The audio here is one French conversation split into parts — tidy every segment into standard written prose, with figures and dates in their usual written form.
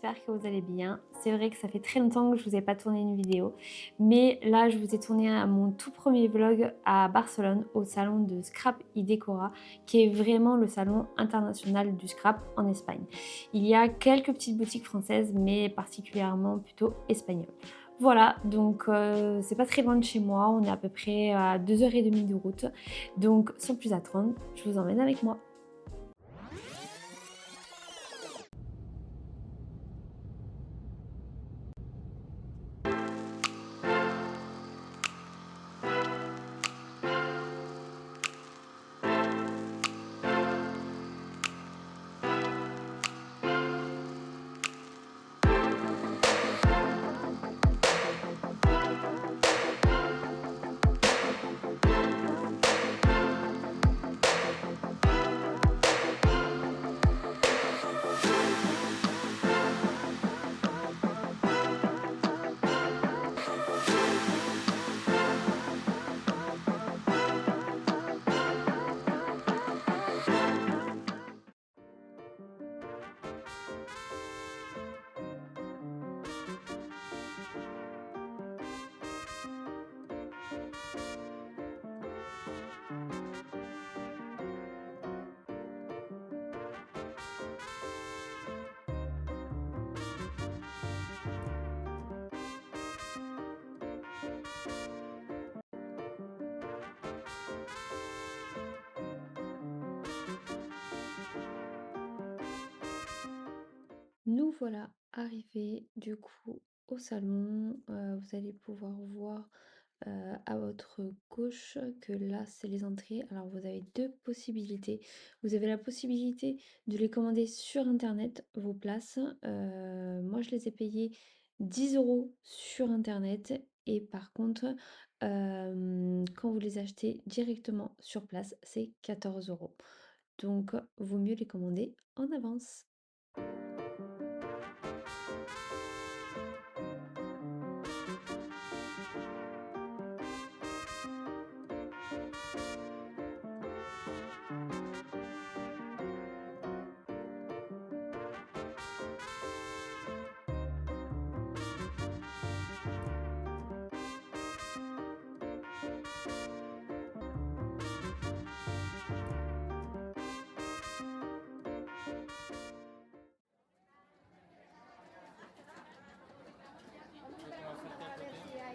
j'espère que vous allez bien. C'est vrai que ça fait très longtemps que je vous ai pas tourné une vidéo, mais là je vous ai tourné mon tout premier vlog à Barcelone au salon de Scrap y Decora, qui est vraiment le salon international du scrap en Espagne. Il y a quelques petites boutiques françaises, mais particulièrement plutôt espagnoles. Voilà, donc c'est pas très loin de chez moi, on est à peu près à 2h30 de route, donc sans plus attendre, je vous emmène avec moi. Nous voilà arrivés du coup au salon. Vous allez pouvoir voir à votre gauche que là c'est les entrées. Alors vous avez deux possibilités. Vous avez la possibilité de les commander sur internet, vos places. Moi je les ai payées 10 € sur internet et par contre quand vous les achetez directement sur place c'est 14 €. Donc vaut mieux les commander en avance.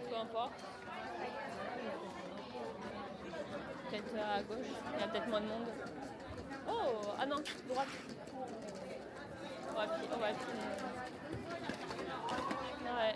Peu importe. Peut-être à gauche, il y a peut-être moins de monde. Oh, ah non, droite. Ouais, ouais. Ah ouais.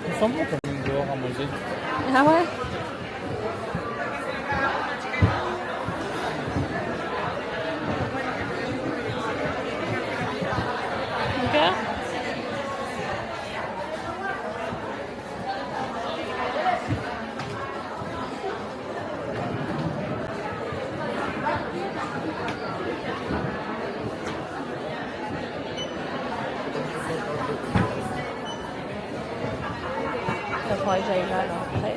Il sent bon quand même dehors à manger. Ah ouais? Ok. Il faudrait que j'aille là, alors, après.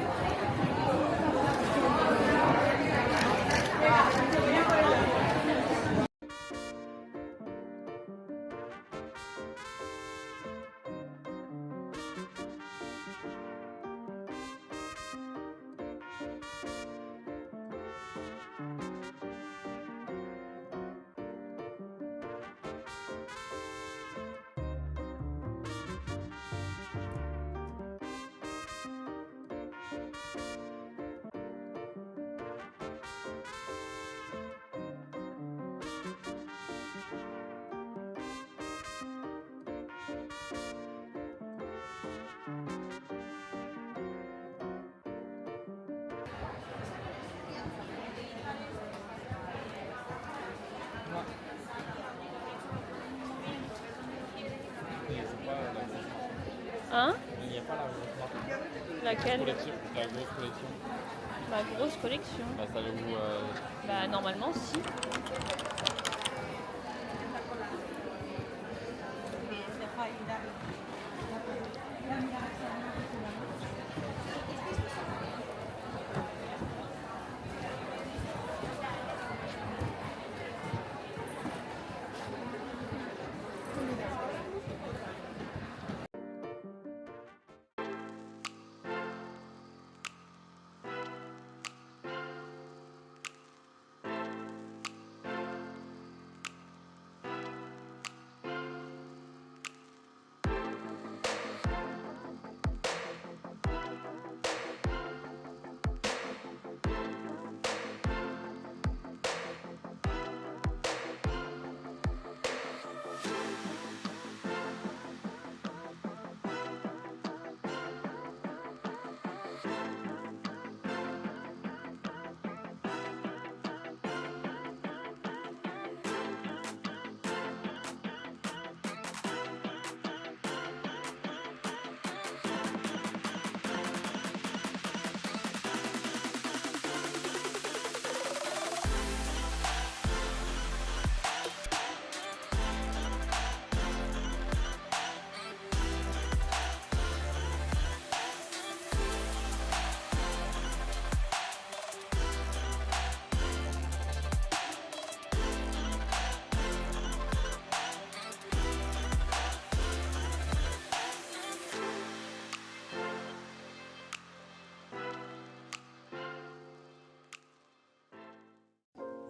Hein? Il n'y a pas la grosse marque. Laquelle? Collection, la grosse collection. Ma grosse collection. Bah, ça le goût. Bah normalement si.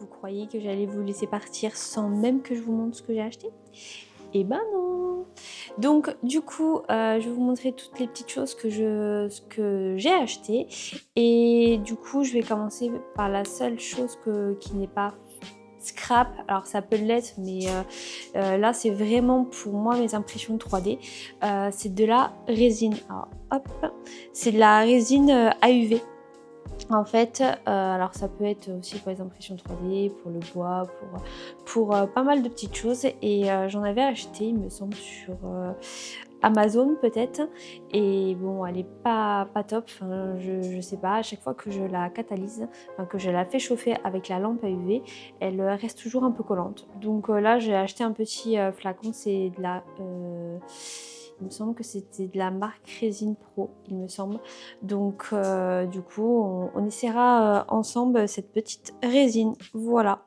Vous croyez que j'allais vous laisser partir sans même que je vous montre ce que j'ai acheté? Eh ben non! Donc du coup, je vais vous montrer toutes les petites choses que j'ai achetées. Et du coup, je vais commencer par la seule chose qui n'est pas scrap. Alors ça peut l'être, mais là c'est vraiment pour moi mes impressions 3D. C'est de la résine. Alors hop, c'est de la résine AUV. En fait, alors ça peut être aussi pour les impressions 3D, pour le bois, pour pas mal de petites choses. Et j'en avais acheté, il me semble, sur Amazon peut-être. Et bon, elle est pas top. Enfin, je sais pas, à chaque fois que je la catalyse, enfin, que je la fais chauffer avec la lampe à UV, elle reste toujours un peu collante. Donc là, j'ai acheté un petit flacon, c'est de la... Il me semble que c'était de la marque Résine Pro, il me semble. Donc du coup, on essaiera ensemble cette petite résine. Voilà.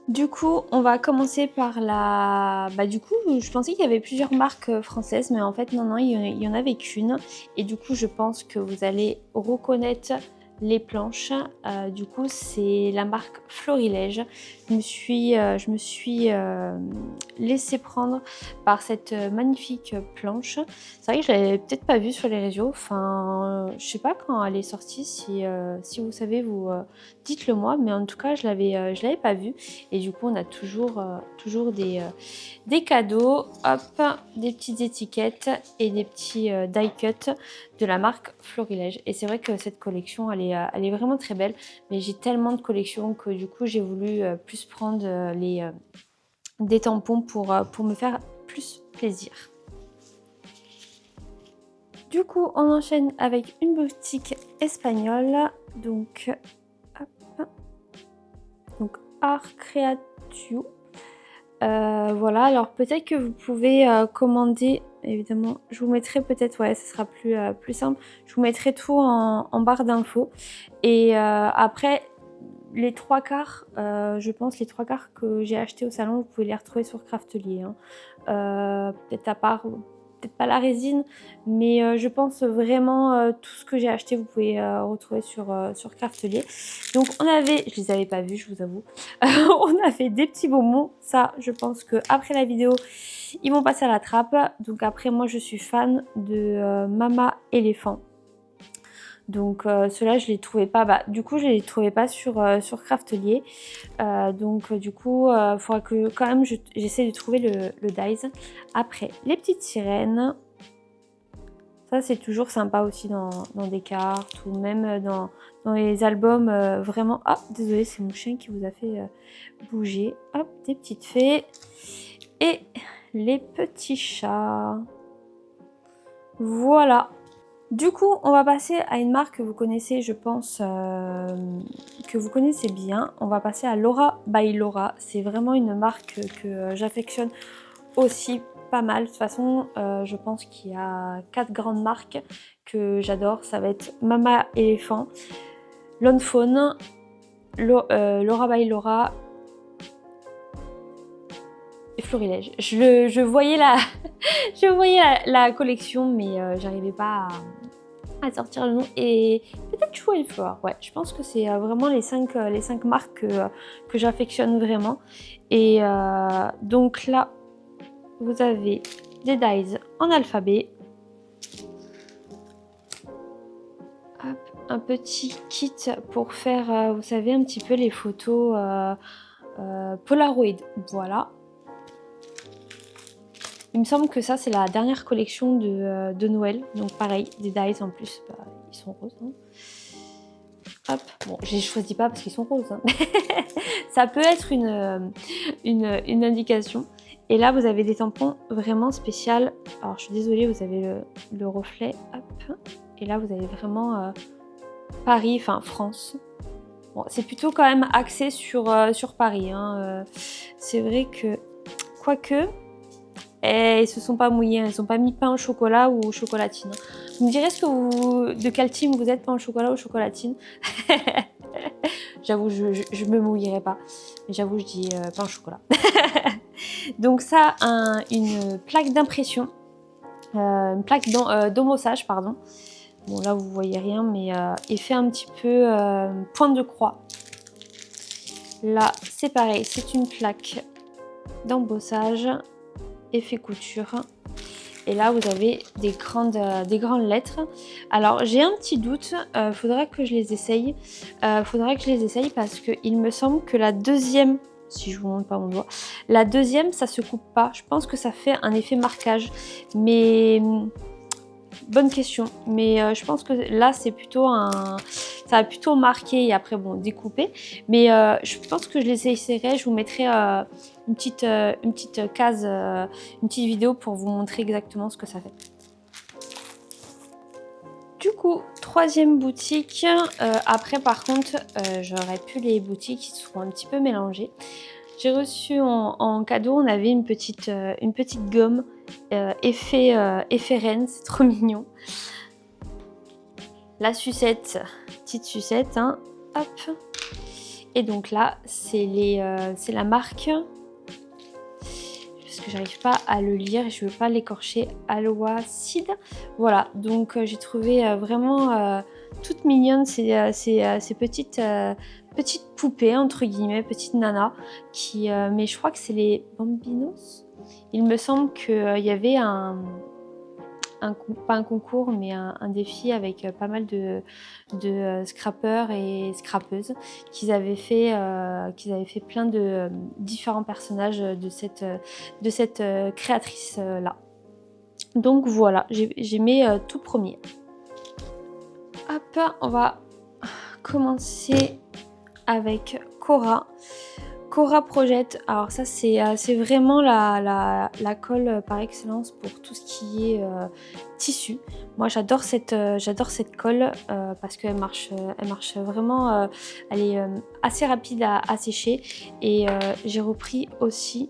Du coup, on va commencer par la... Bah du coup, je pensais qu'il y avait plusieurs marques françaises, mais en fait, non, il y en avait qu'une. Et du coup, je pense que vous allez reconnaître les planches. Du coup, c'est la marque Florilège. Je me suis laissée prendre par cette magnifique planche. C'est vrai que je l'avais peut-être pas vue sur les réseaux. Enfin, je sais pas quand elle est sortie. Si vous savez, vous dites-le moi. Mais en tout cas, je l'avais pas vue. Et du coup, on a toujours des cadeaux, hop, des petites étiquettes et des petits die cut de la marque Florilège. Et c'est vrai que cette collection, elle est vraiment très belle. Mais j'ai tellement de collections que du coup, j'ai voulu plus prendre des tampons pour me faire plus plaisir. Du coup, on enchaîne avec une boutique espagnole. Donc, hop. Donc Art Creatio. Voilà, alors peut-être que vous pouvez commander, évidemment, je vous mettrai peut-être, ouais, ce sera plus simple, je vous mettrai tout en barre d'infos. Et après, les trois quarts, je pense, les trois quarts que j'ai acheté au salon, vous pouvez les retrouver sur Craftelier. Hein. Peut-être à part, peut-être pas la résine, mais je pense vraiment tout ce que j'ai acheté, vous pouvez retrouver sur Craftelier. Donc on avait, je les avais pas vus, je vous avoue, on avait des petits bonbons. Ça, je pense que après la vidéo, ils vont passer à la trappe. Donc après, moi, je suis fan de Mama Éléphant. Donc ceux-là, je les trouvais pas. Bah, du coup, je les trouvais pas sur Craftelier. Donc du coup, il faudra que quand même j'essaie de trouver le dies. Après, les petites sirènes. Ça, c'est toujours sympa aussi dans des cartes ou même dans les albums. Vraiment... Ah, désolé, c'est mon chien qui vous a fait bouger. Hop, des petites fées. Et les petits chats. Voilà. Du coup, on va passer à une marque que vous connaissez, je pense, que vous connaissez bien. On va passer à Laura by Laura. C'est vraiment une marque que j'affectionne aussi pas mal. De toute façon, je pense qu'il y a 4 grandes marques que j'adore. Ça va être Mama Éléphant, Lone Fawn, Laura by Laura et Florilège. Je voyais la collection, mais j'arrivais pas à sortir le nom. Et peut-être Chou et Fleur. Ouais, je pense que c'est vraiment les cinq marques que j'affectionne vraiment. Et donc là, vous avez des dies en alphabet. Hop, un petit kit pour faire, vous savez, un petit peu les photos Polaroid. Voilà. Il me semble que ça, c'est la dernière collection de Noël. Donc pareil, des dies en plus. Bah, ils sont roses. Hein. Hop. Bon, je les choisis pas parce qu'ils sont roses. Hein. Ça peut être une indication. Et là, vous avez des tampons vraiment spéciaux. Alors, je suis désolée, vous avez le reflet. Hop. Et là, vous avez vraiment Paris, enfin France. Bon, c'est plutôt quand même axé sur Paris. Hein. C'est vrai que, quoique, ils se sont pas mouillés. Ils sont pas mis pain au chocolat ou chocolatine. Vous me direz de quel team vous êtes, pain au chocolat ou chocolatine. J'avoue, je me mouillerai pas. Mais j'avoue, je dis pain au chocolat. Donc ça, une plaque d'impression. Une plaque d'homossage, pardon. Bon, là, vous voyez rien, mais effet un petit peu pointe de croix. Là, c'est pareil. C'est une plaque d'embossage. Effet couture. Et là, vous avez des grandes lettres. Alors, j'ai un petit doute. Faudra que je les essaye. Parce qu'il me semble que la deuxième, si je vous montre pas mon doigt, la deuxième, ça se coupe pas. Je pense que ça fait un effet marquage. Mais bonne question. Mais je pense que là, c'est plutôt ça va plutôt marquer et après, bon, découper. Mais je pense que je les essayerai. Je vous mettrai une petite case, une petite vidéo pour vous montrer exactement ce que ça fait. Du coup, troisième boutique. Après, par contre, j'aurais pu les boutiques qui seront un petit peu mélangées. J'ai reçu en cadeau, on avait une petite gomme effet reine, c'est trop mignon. La sucette, petite sucette, hein, hop. Et donc là, c'est la marque, parce que j'arrive pas à le lire et je veux pas l'écorcher, Aloha Seed. Voilà, donc j'ai trouvé vraiment toute mignonne ces petites poupées, entre guillemets, petites nanas, mais je crois que c'est les Bambinos. Il me semble qu'il y avait pas un concours, mais un défi avec pas mal de scrappeurs et scrappeuses qu'ils avaient fait plein de différents personnages de cette créatrice là. Donc voilà, j'ai mes tout premiers. Hop, on va commencer avec Cora. Cora Project, alors ça c'est vraiment la colle par excellence pour tout ce qui est tissu. Moi j'adore cette colle parce qu'elle marche vraiment, elle est assez rapide à sécher. Et j'ai repris aussi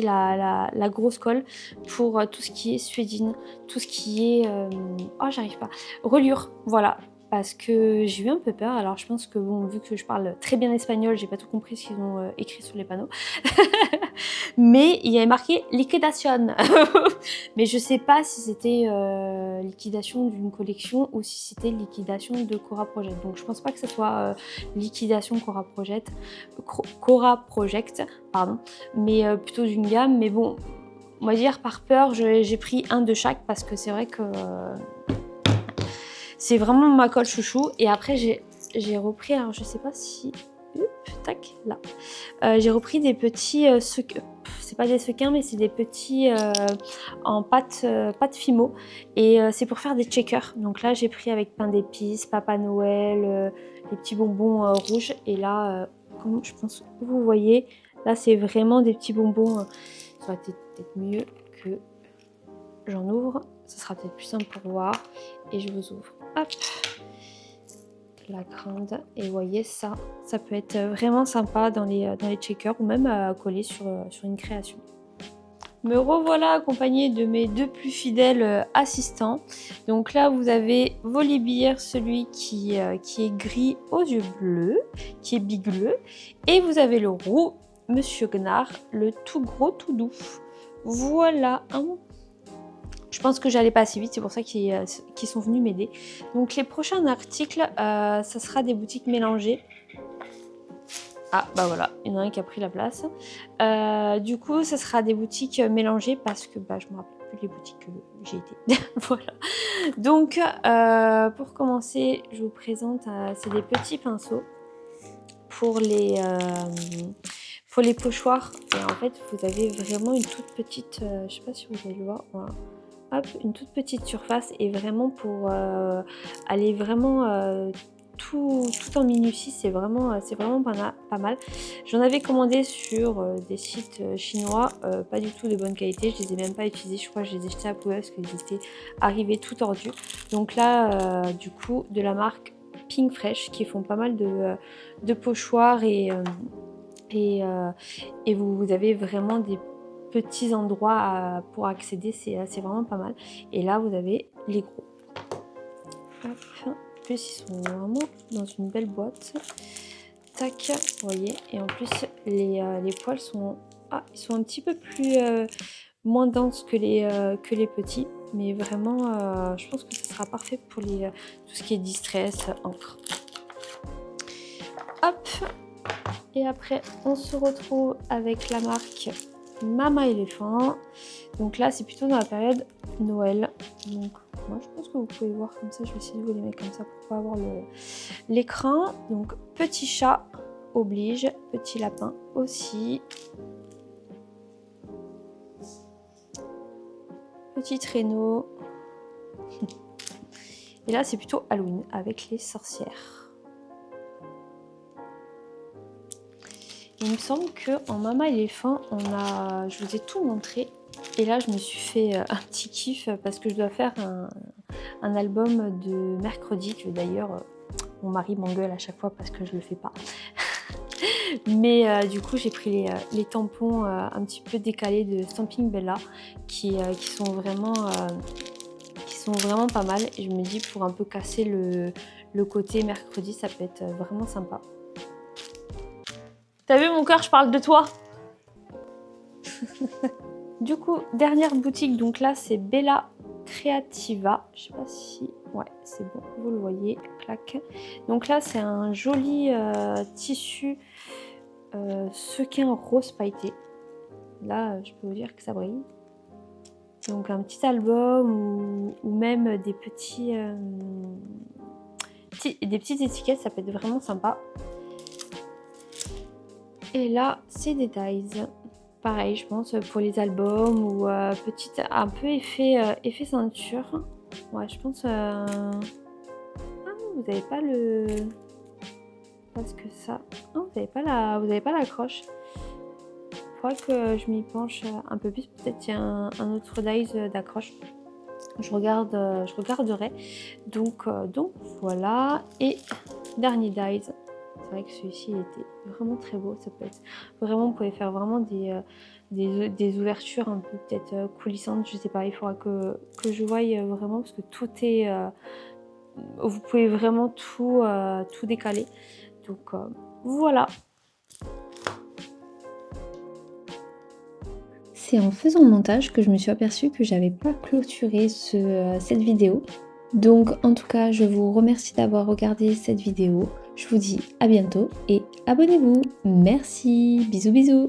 la grosse colle pour tout ce qui est suédine, tout ce qui est reliure, voilà. Parce que j'ai eu un peu peur. Alors je pense que bon, vu que je parle très bien espagnol, j'ai pas tout compris ce qu'ils ont écrit sur les panneaux. Mais il y avait marqué liquidation. Mais je sais pas si c'était liquidation d'une collection ou si c'était liquidation de Cora Project. Donc je pense pas que ce soit liquidation Cora Project, pardon, mais plutôt d'une gamme. Mais bon, on va dire par peur, j'ai pris un de chaque parce que c'est vrai que c'est vraiment ma colle chouchou. Et après j'ai repris, alors je sais pas si... tac, là. J'ai repris des petits c'est pas des sequins, mais c'est des petits en pâte Fimo. Et c'est pour faire des checkers. Donc là, j'ai pris avec pain d'épices, Papa Noël, les petits bonbons rouges. Et là, comme je pense que vous voyez, là, c'est vraiment des petits bonbons. Ça aurait été peut-être mieux que j'en ouvre. Ce sera peut-être plus simple pour voir. Et je vous ouvre. Hop, la grande. Et vous voyez, ça peut être vraiment sympa dans les checkers ou même à coller sur une création. Me revoilà accompagnée de mes deux plus fidèles assistants. Donc là, vous avez Volibear, celui qui est gris aux yeux bleus, qui est bigleux. Et vous avez le roux, Monsieur Gnard, le tout gros, tout doux. Voilà, hein. Je pense que j'allais pas assez vite, c'est pour ça qu'ils sont venus m'aider. Donc les prochains articles, ça sera des boutiques mélangées. Ah bah voilà, il y en a un qui a pris la place. Du coup, ça sera des boutiques mélangées parce que je me rappelle plus les boutiques que j'ai été. Voilà. Donc pour commencer, je vous présente, c'est des petits pinceaux pour les pochoirs. Et en fait, vous avez vraiment une toute petite, je sais pas si vous allez le voir, voilà. Hop, une toute petite surface et vraiment pour aller vraiment tout en minutie, c'est vraiment pas mal. J'en avais commandé sur des sites chinois, pas du tout de bonne qualité, je les ai même pas utilisés, je crois que je les ai jetés à poubelle parce qu'ils étaient arrivés tout tordus. Donc là, du coup, de la marque Pink Fresh qui font pas mal de pochoirs et vous avez vraiment des petits endroits pour accéder, c'est vraiment pas mal. Et là, vous avez les gros. Hop. En plus, ils sont vraiment dans une belle boîte. Tac, vous voyez. Et en plus, les poils sont, ils sont un petit peu plus moins denses que les petits. Mais vraiment, je pense que ce sera parfait pour tout ce qui est distress, encre. Hop. Et après, on se retrouve avec la marque Mama Éléphant. Donc là, c'est plutôt dans la période Noël. Donc moi, je pense que vous pouvez voir comme ça. Je vais essayer de vous les mettre comme ça pour pas avoir l'écran. Donc petit chat oblige, petit lapin aussi. Petit traîneau. Et là, c'est plutôt Halloween avec les sorcières. Il me semble qu'en Mama Éléphant, je vous ai tout montré. Et là, je me suis fait un petit kiff parce que je dois faire un album de mercredi que d'ailleurs, mon mari m'engueule à chaque fois parce que je le fais pas. Mais du coup, j'ai pris les tampons un petit peu décalés de Stamping Bella qui sont vraiment pas mal. Et je me dis, pour un peu casser le côté mercredi, ça peut être vraiment sympa. T'as vu mon cœur, je parle de toi. Du coup, dernière boutique, donc là c'est Bella Creativa. Je sais pas si... Ouais, c'est bon, vous le voyez, clac. Donc là c'est un joli tissu sequin rose pailleté. Là, je peux vous dire que ça brille. Donc un petit album ou même des petites étiquettes, ça peut être vraiment sympa. Et là, c'est des dies. Pareil, je pense pour les albums ou petite, un peu effet ceinture. Ouais, je pense... Ah, vous n'avez pas le... Parce que ça... Non, vous n'avez pas l'accroche. Faudrait que je m'y penche un peu plus. Peut-être qu'il y a un autre dies d'accroche. Je regarderai. Donc voilà. Et dernier dies. C'est vrai que celui-ci était vraiment très beau. Ça peut être vraiment, vous pouvez faire vraiment des ouvertures un peu peut-être coulissantes. Je sais pas. Il faudra que je voie vraiment parce que tout est. Vous pouvez vraiment tout décaler. Donc voilà. C'est en faisant le montage que je me suis aperçue que j'avais pas clôturé cette vidéo. Donc en tout cas, je vous remercie d'avoir regardé cette vidéo. Je vous dis à bientôt et abonnez-vous. Merci, bisous bisous.